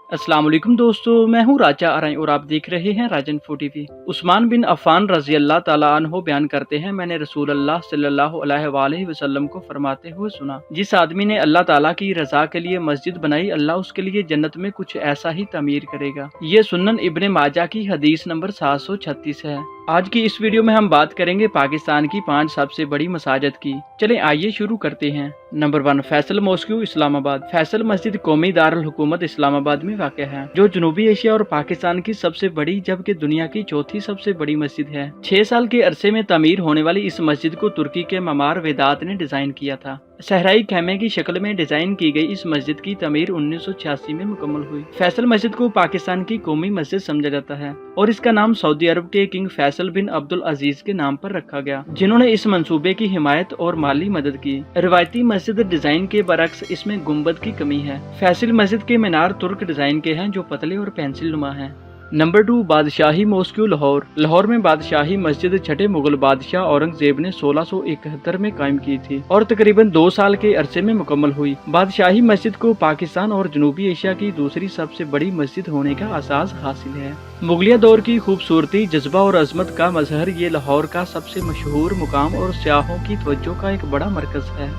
अस्सलाम वालेकुम दोस्तों, मैं हूँ राजा आरई और आप देख रहे हैं राजन फो टीवी। उस्मान बिन अफ़ान रज़ी अल्लाह ताला अन्हो बयान करते हैं, मैंने रसूल अल्लाह सल्लल्लाहु अलैहि वसल्लम को फरमाते हुए सुना, जिस आदमी ने अल्लाह ताला की रज़ा के लिए मस्जिद बनाई, अल्लाह उसके लिए जन्नत में कुछ ऐसा ही तमीर करेगा। ये सुनन इब्ने माजा की हदीस नंबर 736 है। आज की इस वीडियो में हम बात करेंगे पाकिस्तान की 5 सबसे बड़ी मसाजिद की। चलें आइए शुरू करते हैं। Number 1, Faisal mosque Islamabad. फैसल मस्जिद कौमी दारुल हुकूमत इस्लामाबाद में वाक़ है, जो जनूबी एशिया और पाकिस्तान की सबसे बड़ी जबकि दुनिया की चौथी सबसे बड़ी मस्जिद है। 6 साल के अरसे में तमीर होने वाली इस मस्जिद को तुर्की के ममार वेदात ने डिजाइन किया था। सहराई खेमे की शक्ल में डिजाइन की गई इस मस्जिद की तमीर 1986 में मुकम्मल हुई। फैसल मस्जिद को पाकिस्तान की कौमी मस्जिद समझा जाता है और इसका नाम सऊदी अरब के किंग फैसल बिन अब्दुल अजीज के नाम पर रखा गया, जिन्होंने इस मंसूबे की हिमायत और माली मदद की। रिवायती मस्जिद डिजाइन के बरक्स इसमें गुंबद की कमी है। फैसल मस्जिद के मीनार तुर्क डिजाइन के हैं, जो पतले और पेंसिल नुमा हैं। नंबर 2, बादशाही मॉस्क्यू लाहौर। लाहौर में बादशाही मस्जिद छठे मुगल बादशाह औरंगजेब ने 1671 में कायम की थी और तकरीबन 2 साल के अरसे में मुकम्मल हुई। बादशाही मस्जिद को पाकिस्तान और जनूबी एशिया की दूसरी सबसे बड़ी मस्जिद होने का एहसास हासिल है। मुगलिया दौर की खूबसूरती, जज्बा और अजमत का मजहर ये लाहौर का सबसे मशहूर मुकाम और सियाहों की तवज्जो का एक बड़ा मरकज है।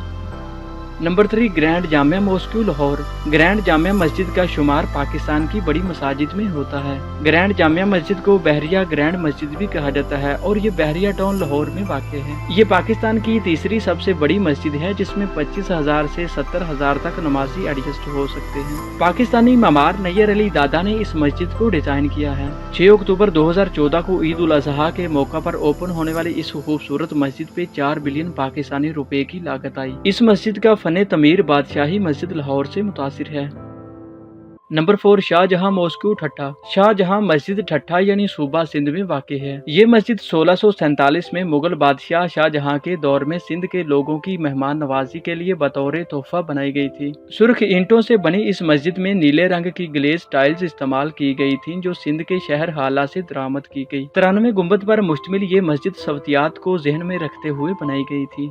Number 3, grand Jamia mosque Lahore. Grand Jamia Masjid का शुमार पाकिस्तान की बड़ी मसाजिद में होता है। ग्रैंड जामिया मस्जिद को बहरिया ग्रैंड मस्जिद भी कहा जाता है और ये बहरिया टाउन लाहौर में वाक़ है। ये पाकिस्तान की तीसरी सबसे बड़ी मस्जिद है, जिसमें 25,000 से 70,000 तक नमाजी एडजस्ट हो सकते हैं। पाकिस्तानी ममार नैयर अली दादा ने इस मस्जिद को डिजाइन किया है। 6 अक्टूबर 2014 को ईद उल अजहा के मौका पर ओपन होने वाली इस खूबसूरत मस्जिद पे 4 बिलियन पाकिस्तानी रुपए की लागत आई। इस मस्जिद का फने तमीर बादशाही मस्जिद लाहौर से मुतासिर है। नंबर 4, शाहजहां मॉस्क्यू ठट्ठा। शाहजहां मस्जिद ठट्ठा यानी सूबा सिंध में वाक़ है। ये मस्जिद 1647 में मुगल बादशाह शाहजहां के दौर में सिंध के लोगों की मेहमान नवाजी के लिए बतौर तोहफा बनाई गई थी। सुर्ख ईंटों से बनी इस मस्जिद में नीले रंग की ग्लेज टाइल्स इस्तेमाल की गई थी, जो सिंध के शहर हाला से दरामद की गई। 93 गुंबद पर मुश्तमिल ये मस्जिद सवतियात को जहन में रखते हुए बनाई गई थी।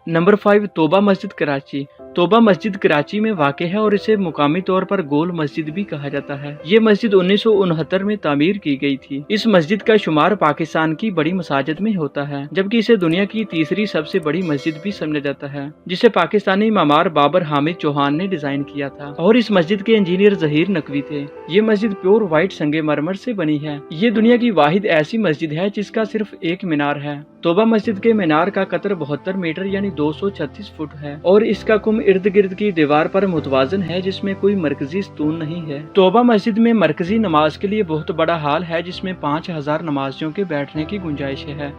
नंबर 5, तोबा मस्जिद कराची। तोबा मस्जिद कराची में वाक़ है और इसे मुकामी तौर पर गोल मस्जिद भी कहा जाता है। ये मस्जिद 1969 में तामीर की गई थी। इस मस्जिद का शुमार पाकिस्तान की बड़ी मसाजिद में होता है, जबकि इसे दुनिया की तीसरी सबसे बड़ी मस्जिद भी समझा जाता है, जिसे पाकिस्तानी मामार बाबर हामिद चौहान ने डिजाइन किया था और इस मस्जिद के इंजीनियर जहीर नकवी थे। ये मस्जिद प्योर व्हाइट संगमरमर से बनी है। ये दुनिया की वाहिद ऐसी मस्जिद है जिसका सिर्फ एक मीनार है। तोबा मस्जिद के मीनार का कतर 72 मीटर यानी 236 फुट है और इसका कुम इर्द गिर्द की दीवार पर मुतवाजन है, जिसमें कोई मरकजी स्तून नहीं है। तोबा मस्जिद में मरकजी नमाज के लिए बहुत बड़ा हाल है, जिसमें 5000 नमाजियों के बैठने की गुंजाइश है।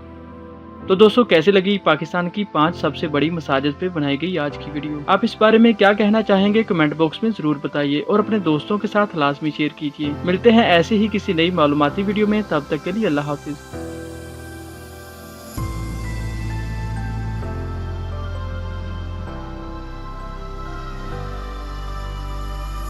तो दोस्तों, कैसे लगी पाकिस्तान की 5 सबसे बड़ी मसाजिद पे बनाई गई आज की वीडियो? आप इस बारे में क्या कहना चाहेंगे कमेंट बॉक्स में जरूर बताइए और अपने दोस्तों के साथ लाजमी शेयर कीजिए। मिलते हैं ऐसे ही किसी नई मालूमाती वीडियो में, तब तक के लिए अल्लाह हाफिज।